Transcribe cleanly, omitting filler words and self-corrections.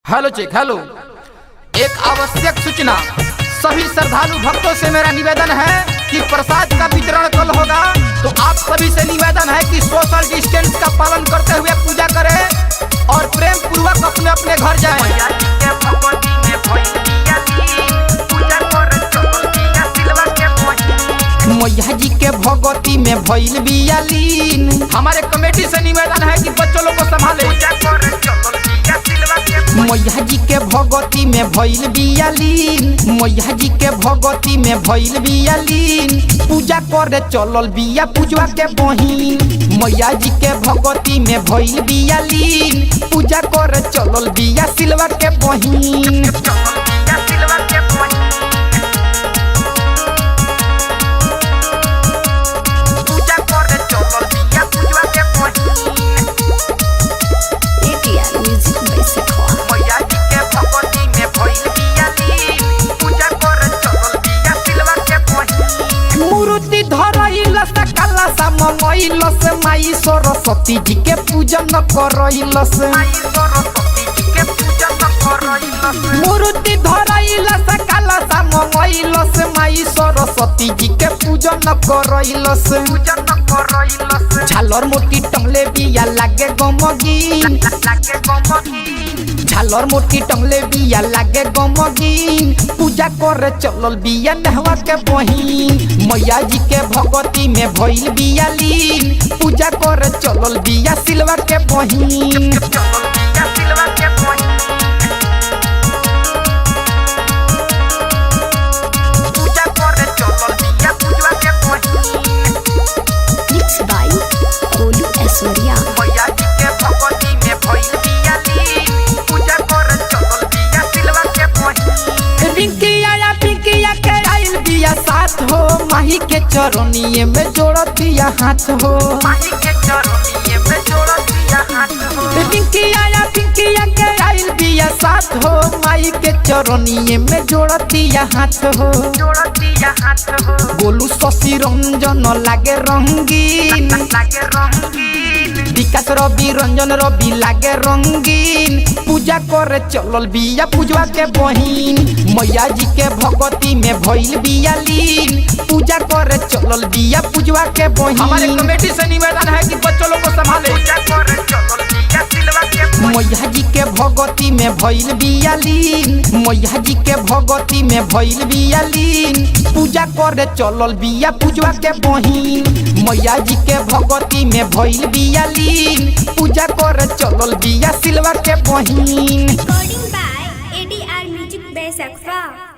Hello check hello. एक आवश्यक सूचना, सभी श्रद्धालु भक्तों से मेरा निवेदन है कि प्रसाद का वितरण कल होगा, तो आप सभी से निवेदन है कि सोशल डिस्टेंस का पालन करते हुए पूजा करें और प्रेम पूर्वक अपने अपने घर जाएं। मैया जी के भगवती में भइल बिया लीन। हमारे कमेटी से निवेदन है कि बच्चों लोग को संभाले। मैया जी के भगवती में भइल बिया लीन। मैया जी के भगवती में भइल बिया लीन। पूजा करे चलल बिया पूजवा के बहिन। मैया जी के भगवती में भइल बिया लीन। पूजा करे चलल बिया सिलवा के बहिन। मूर्ति धरइलस कलश मंगइलस माई सरस्वती जी के पूजन करइलस। मूर्ति धरइलस कलश मंगइलस माई सरस्वती जी के पूजन करइलस। झालर मोती टंगले बिया लागे गमगीन। झालर मोती टंगले बिया लागे गमगीन। पूजा करे चलल बिया नहवा के बहिन। मैया जी के भगवती में भइल बिया लीन। पूजा करे चलल बिया सिलवा के बहिन। साथ हो माही के चरनिए में जोड़तिया हाथ हो। पिंकिया के आइल बिया साथ हो माई के चरनिए में जोड़तिया हाथ हो। गोलू शशि रंजन लागे रंगीन। विकास रवि रंजन रवि लागे रंगीन। पूजा करे चलल बिया पूजवा के बहिन। मैया जी के भगवती में भइल बिया लीन। पूजा करे चलल बिया पूजवा के बहिन। हमारे कमेटी से निवेदन है कि बच्चों लोग को संभाले। मैया जी के भगवती में भइल बिया लीन। मैया जी के भगवती में भइल बिया लीन। पूजा करे चलल बिया पूजवा के बहिन। मैया जी के भगवती में भइल बिया लीन। पूजा करे चलल बिया सिलवा के बहिन। Recording by ADR Music by Sakfa।